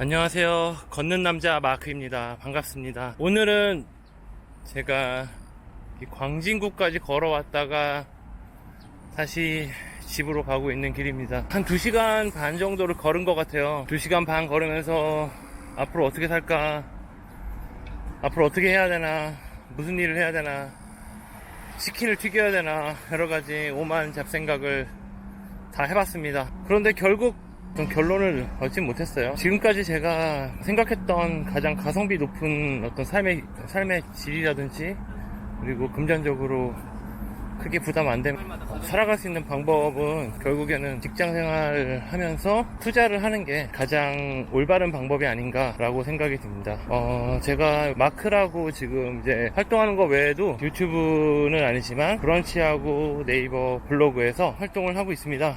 안녕하세요. 걷는 남자 마크입니다. 반갑습니다. 오늘은 제가 광진구까지 걸어왔다가 다시 집으로 가고 있는 길입니다. 한 2시간 반 정도를 걸은 것 같아요. 2시간 반 걸으면서 앞으로 어떻게 살까, 앞으로 어떻게 해야 되나, 무슨 일을 해야 되나, 치킨을 튀겨야 되나, 여러가지 오만 잡생각을 다 해봤습니다. 그런데 결국 좀 결론을 얻지 못했어요. 지금까지 제가 생각했던 가장 가성비 높은 어떤 삶의 질이라든지, 그리고 금전적으로 크게 부담 안 되면 살아갈 수 있는 방법은 결국에는 직장생활을 하면서 투자를 하는 게 가장 올바른 방법이 아닌가라고 생각이 듭니다. 제가 마크라고 지금 이제 활동하는 거 외에도 유튜브는 아니지만 브런치하고 네이버 블로그에서 활동을 하고 있습니다.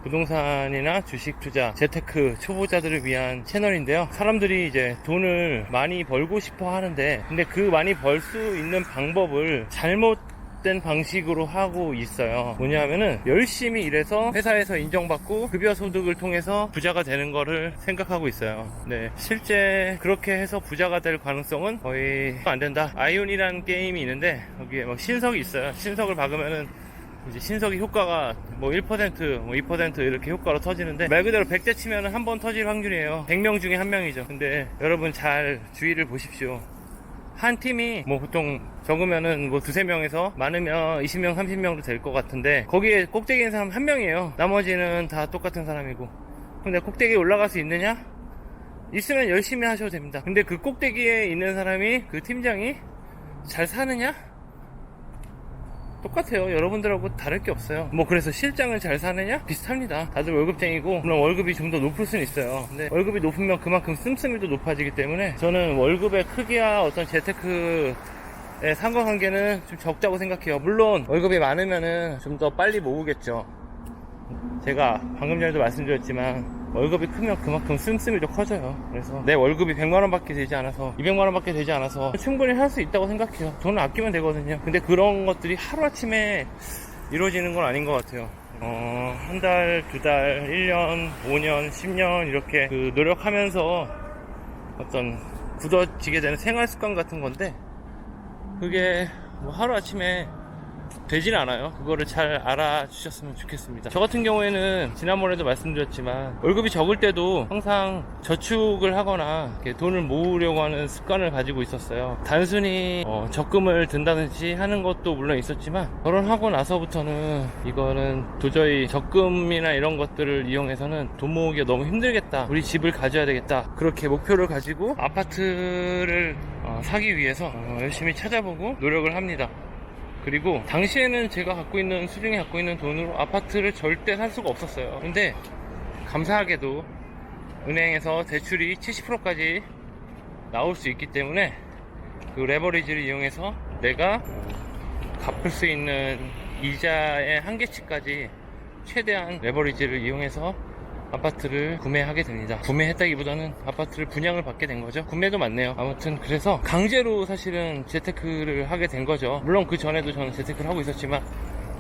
부동산이나 주식 투자, 재테크 초보자들을 위한 채널인데요. 사람들이 이제 돈을 많이 벌고 싶어 하는데, 근데 그 많이 벌 수 있는 방법을 잘못된 방식으로 하고 있어요. 뭐냐면은 열심히 일해서 회사에서 인정받고 급여 소득을 통해서 부자가 되는 거를 생각하고 있어요. 네, 실제 그렇게 해서 부자가 될 가능성은 거의 안 된다. 아이온이라는 게임이 있는데 거기에 막 신석이 있어요. 신석을 박으면은 이제 신석이 효과가 뭐 1%, 뭐 2% 이렇게 효과로 터지는데, 말 그대로 100대 치면은 한 번 터질 확률이에요. 100명 중에 1명이죠. 근데 여러분 잘 주의를 보십시오. 한 팀이 뭐 보통 적으면은 뭐 2~3명에서 많으면 20명, 30명도 될 것 같은데, 거기에 꼭대기에 있는 사람 1명이에요. 나머지는 다 똑같은 사람이고. 근데 꼭대기에 올라갈 수 있느냐? 있으면 열심히 하셔도 됩니다. 근데 그 꼭대기에 있는 사람이, 그 팀장이 잘 사느냐? 똑같아요. 여러분들하고 다를 게 없어요. 뭐 그래서 실장을 잘 사느냐? 비슷합니다. 다들 월급쟁이고, 물론 월급이 좀 더 높을 수는 있어요. 근데 월급이 높으면 그만큼 씀씀이도 높아지기 때문에, 저는 월급의 크기와 어떤 재테크의 상관관계는 좀 적다고 생각해요. 물론 월급이 많으면은 좀 더 빨리 모으겠죠. 제가 방금 전에도 말씀드렸지만 월급이 크면 그만큼 씀씀이도 커져요. 그래서 내 월급이 100만원 밖에 되지 않아서, 200만원 밖에 되지 않아서 충분히 할 수 있다고 생각해요. 돈을 아끼면 되거든요. 근데 그런 것들이 하루아침에 이루어지는 건 아닌 것 같아요. 한 달, 2달, 1년, 5년, 10년 이렇게 노력하면서 어떤 굳어지게 되는 생활 습관 같은 건데, 그게 뭐 하루아침에 되진 않아요. 그거를 잘 알아주셨으면 좋겠습니다. 저 같은 경우에는 지난번에도 말씀드렸지만 월급이 적을 때도 항상 저축을 하거나 돈을 모으려고 하는 습관을 가지고 있었어요. 단순히 적금을 든다든지 하는 것도 물론 있었지만, 결혼하고 나서부터는 이거는 도저히 적금이나 이런 것들을 이용해서는 돈 모으기가 너무 힘들겠다, 우리 집을 가져야 되겠다, 그렇게 목표를 가지고 아파트를 사기 위해서 열심히 찾아보고 노력을 합니다. 그리고 당시에는 제가 수중에 갖고 있는 돈으로 아파트를 절대 살 수가 없었어요. 근데 감사하게도 은행에서 대출이 70%까지 나올 수 있기 때문에 그 레버리지를 이용해서 내가 갚을 수 있는 이자의 한계치까지 최대한 레버리지를 이용해서 아파트를 구매하게 됩니다. 구매했다기보다는 아파트를 분양을 받게 된 거죠. 구매도 맞네요. 아무튼 그래서 강제로 사실은 재테크를 하게 된 거죠. 물론 그 전에도 저는 재테크를 하고 있었지만,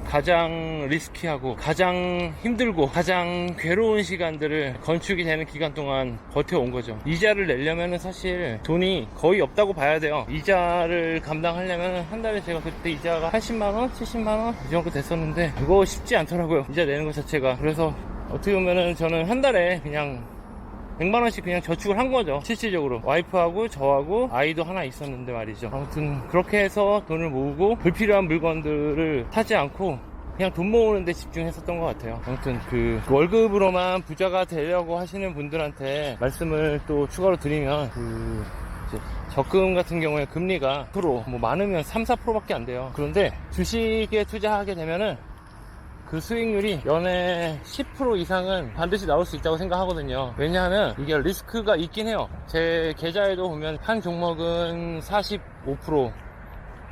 가장 리스키하고 가장 힘들고 가장 괴로운 시간들을 건축이 되는 기간 동안 버텨온 거죠. 이자를 내려면 사실 돈이 거의 없다고 봐야 돼요. 이자를 감당하려면 한 달에, 제가 그때 이자가 80만원, 70만원 이 정도 됐었는데, 그거 쉽지 않더라고요. 이자 내는 것 자체가. 그래서 어떻게 보면은 저는 한 달에 그냥 100만원씩 그냥 저축을 한 거죠. 실질적으로 와이프하고 저하고 아이도 하나 있었는데 말이죠. 아무튼 그렇게 해서 돈을 모으고 불필요한 물건들을 사지 않고 그냥 돈 모으는 데 집중했었던 것 같아요. 아무튼 그 월급으로만 부자가 되려고 하시는 분들한테 말씀을 또 추가로 드리면, 이제 적금 같은 경우에 금리가 뭐 많으면 3~4%밖에 안 돼요. 그런데 주식에 투자하게 되면은 그 수익률이 연에 10% 이상은 반드시 나올 수 있다고 생각하거든요. 왜냐하면 이게 리스크가 있긴 해요. 제 계좌에도 보면 한 종목은 45%,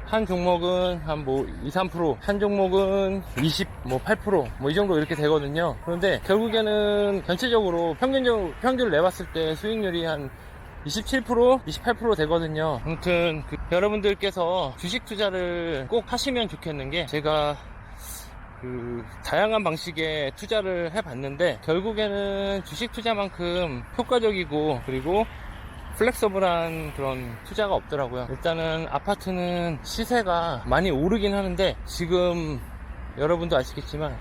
한 종목은 한 뭐 2~3%, 한 종목은 8% 이 정도 이렇게 되거든요. 그런데 결국에는 전체적으로 평균을 내봤을 때 수익률이 한 27%, 28% 되거든요. 아무튼 여러분들께서 주식 투자를 꼭 하시면 좋겠는 게, 제가 다양한 방식의 투자를 해봤는데 결국에는 주식 투자만큼 효과적이고 그리고 플렉서블한 그런 투자가 없더라고요. 일단은 아파트는 시세가 많이 오르긴 하는데 지금 여러분도 아시겠지만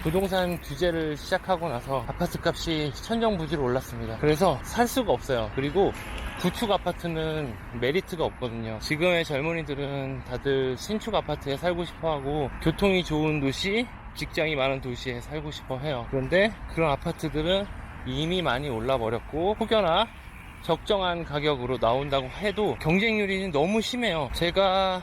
부동산 규제를 시작하고 나서 아파트 값이 천정부지로 올랐습니다. 그래서 살 수가 없어요. 그리고 구축 아파트는 메리트가 없거든요. 지금의 젊은이들은 다들 신축 아파트에 살고 싶어 하고 교통이 좋은 도시, 직장이 많은 도시에 살고 싶어 해요. 그런데 그런 아파트들은 이미 많이 올라 버렸고 혹여나 적정한 가격으로 나온다고 해도 경쟁률이 너무 심해요. 제가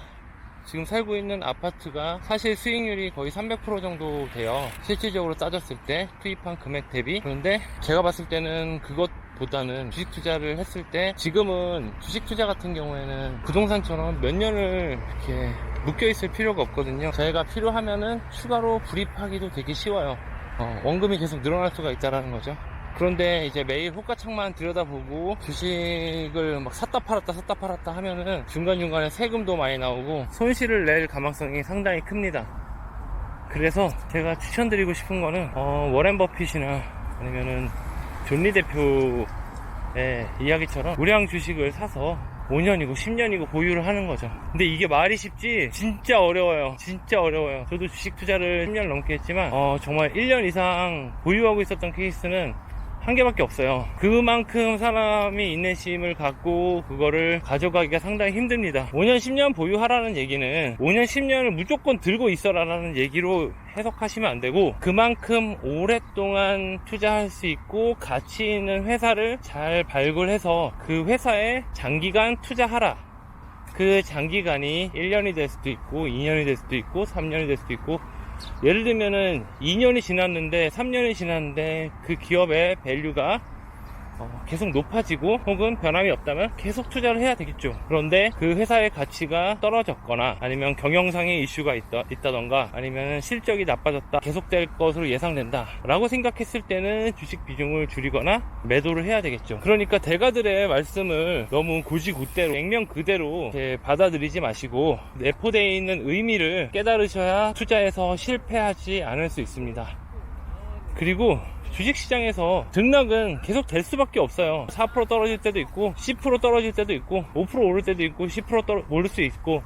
지금 살고 있는 아파트가 사실 수익률이 거의 300% 정도 돼요. 실질적으로 따졌을 때 투입한 금액 대비. 그런데 제가 봤을 때는 그것보다는 주식 투자를 했을 때 지금은 주식 투자 같은 경우에는 부동산처럼 몇 년을 이렇게 묶여 있을 필요가 없거든요. 저희가 필요하면은 추가로 불입하기도 되게 쉬워요. 원금이 계속 늘어날 수가 있다는 거죠. 그런데 이제 매일 호가창만 들여다보고 주식을 막 샀다 팔았다 하면은 중간중간에 세금도 많이 나오고 손실을 낼 가망성이 상당히 큽니다. 그래서 제가 추천드리고 싶은 거는 워렌 버핏이나 아니면은 존리 대표의 이야기처럼 우량 주식을 사서 5년이고 10년이고 보유를 하는 거죠. 근데 이게 말이 쉽지 진짜 어려워요. 진짜 어려워요. 저도 주식 투자를 10년 넘게 했지만 정말 1년 이상 보유하고 있었던 케이스는 한 개밖에 없어요. 그만큼 사람이 인내심을 갖고 그거를 가져가기가 상당히 힘듭니다. 5년 10년 보유하라는 얘기는 5년 10년을 무조건 들고 있어라 라는 얘기로 해석하시면 안 되고 그만큼 오랫동안 투자할 수 있고 가치 있는 회사를 잘 발굴해서 그 회사에 장기간 투자하라. 그 장기간이 1년이 될 수도 있고 2년이 될 수도 있고 3년이 될 수도 있고 예를 들면은 2년이 지났는데 3년이 지났는데 그 기업의 밸류가 계속 높아지고 혹은 변함이 없다면 계속 투자를 해야 되겠죠. 그런데 그 회사의 가치가 떨어졌거나 아니면 경영상의 이슈가 있다던가 아니면 실적이 나빠졌다 계속될 것으로 예상된다 라고 생각했을 때는 주식 비중을 줄이거나 매도를 해야 되겠죠. 그러니까 대가들의 말씀을 너무 고지고대로 액면 그대로 받아들이지 마시고 내포되어 있는 의미를 깨달으셔야 투자에서 실패하지 않을 수 있습니다. 그리고 주식시장에서 등락은 계속 될 수밖에 없어요. 4% 떨어질 때도 있고 10% 떨어질 때도 있고 5% 오를 때도 있고 10% 오를 수 있고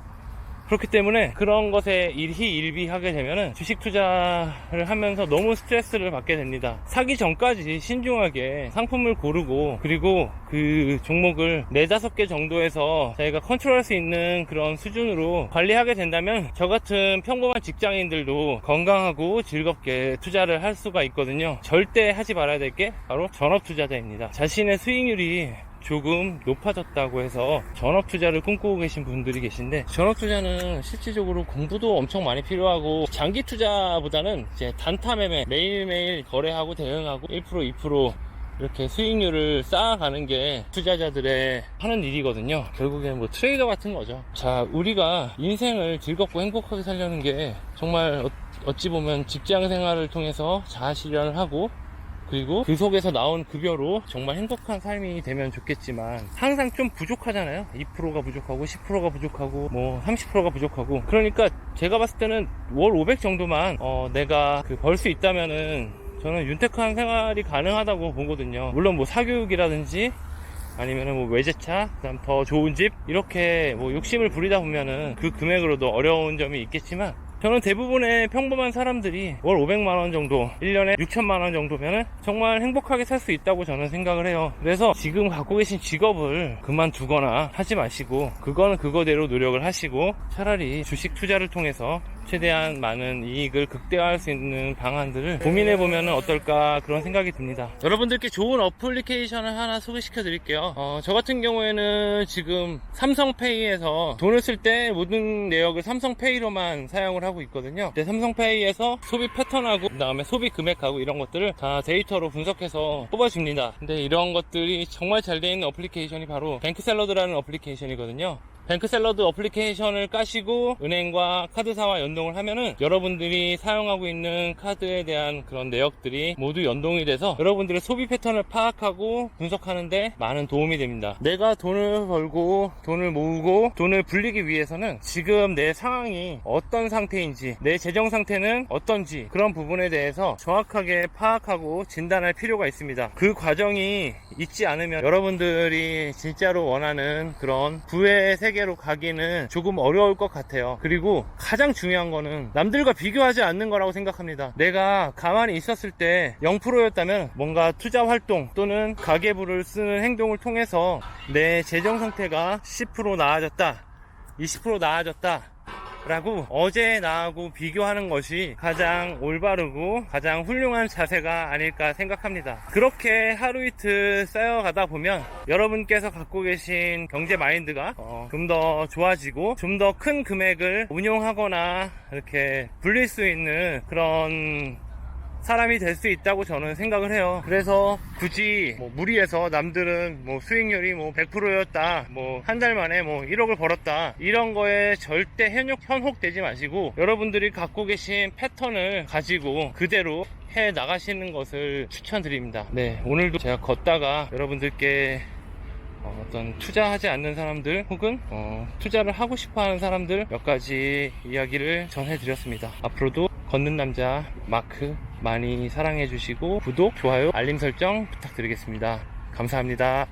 그렇기 때문에 그런 것에 일희일비하게 되면은 주식 투자를 하면서 너무 스트레스를 받게 됩니다. 사기 전까지 신중하게 상품을 고르고 그리고 그 종목을 4-5개 정도에서 자기가 컨트롤할 수 있는 그런 수준으로 관리하게 된다면 저 같은 평범한 직장인들도 건강하고 즐겁게 투자를 할 수가 있거든요. 절대 하지 말아야 될 게 바로 전업투자자입니다. 자신의 수익률이 조금 높아졌다고 해서 전업투자를 꿈꾸고 계신 분들이 계신데 전업투자는 실질적으로 공부도 엄청 많이 필요하고 장기투자보다는 이제 단타매매 매일매일 거래하고 대응하고 1% 2% 이렇게 수익률을 쌓아가는 게 투자자들의 하는 일이거든요. 결국엔 뭐 트레이더 같은 거죠. 자, 우리가 인생을 즐겁고 행복하게 살려는 게 정말 어찌 보면 직장 생활을 통해서 자아실현을 하고 그리고 그 속에서 나온 급여로 정말 행복한 삶이 되면 좋겠지만 항상 좀 부족하잖아요. 2%가 부족하고 10%가 부족하고 뭐 30%가 부족하고 그러니까 제가 봤을 때는 월 500 정도만 내가 벌 수 있다면은 저는 윤택한 생활이 가능하다고 보거든요. 물론 뭐 사교육이라든지 아니면은 뭐 외제차, 그다음 더 좋은 집 이렇게 뭐 욕심을 부리다 보면은 그 금액으로도 어려운 점이 있겠지만 저는 대부분의 평범한 사람들이 월 500만원 정도 1년에 6천만원 정도면은 정말 행복하게 살 수 있다고 저는 생각을 해요. 그래서 지금 갖고 계신 직업을 그만두거나 하지 마시고 그거는 그거대로 노력을 하시고 차라리 주식 투자를 통해서 최대한 많은 이익을 극대화할 수 있는 방안들을 고민해보면 어떨까 그런 생각이 듭니다. 여러분들께 좋은 어플리케이션을 하나 소개시켜 드릴게요. 저 같은 경우에는 지금 삼성페이에서 돈을 쓸 때 모든 내역을 삼성페이로만 사용을 하고 있거든요. 삼성페이에서 소비 패턴하고 그 다음에 소비 금액하고 이런 것들을 다 데이터로 분석해서 뽑아줍니다. 근데 이런 것들이 정말 잘 되어 있는 어플리케이션이 바로 뱅크샐러드라는 어플리케이션이거든요. 뱅크샐러드 어플리케이션을 까시고 은행과 카드사와 연동을 하면은 여러분들이 사용하고 있는 카드에 대한 그런 내역들이 모두 연동이 돼서 여러분들의 소비 패턴을 파악하고 분석하는데 많은 도움이 됩니다. 내가 돈을 벌고 돈을 모으고 돈을 불리기 위해서는 지금 내 상황이 어떤 상태인지, 내 재정 상태는 어떤지, 그런 부분에 대해서 정확하게 파악하고 진단할 필요가 있습니다. 그 과정이 있지 않으면 여러분들이 진짜로 원하는 그런 부의 세계로 가기는 조금 어려울 것 같아요. 그리고 가장 중요한 거는 남들과 비교하지 않는 거라고 생각합니다. 내가 가만히 있었을 때 0%였다면 뭔가 투자 활동 또는 가계부를 쓰는 행동을 통해서 내 재정 상태가 10% 나아졌다, 20% 나아졌다 라고 어제 나하고 비교하는 것이 가장 올바르고 가장 훌륭한 자세가 아닐까 생각합니다. 그렇게 하루 이틀 쌓여가다 보면 여러분께서 갖고 계신 경제 마인드가 좀 더 좋아지고 좀 더 큰 금액을 운용하거나 이렇게 불릴 수 있는 그런 사람이 될 수 있다고 저는 생각을 해요. 그래서 굳이 무리해서 남들은 수익률이 100%였다, 한 달 만에 1억을 벌었다, 이런 거에 절대 현혹되지 마시고 여러분들이 갖고 계신 패턴을 가지고 그대로 해 나가시는 것을 추천드립니다. 네, 오늘도 제가 걷다가 여러분들께 어떤 투자하지 않는 사람들 혹은 투자를 하고 싶어 하는 사람들 몇 가지 이야기를 전해드렸습니다. 앞으로도 걷는 남자 마크 많이 사랑해 주시고 구독, 좋아요, 알림 설정 부탁드리겠습니다. 감사합니다.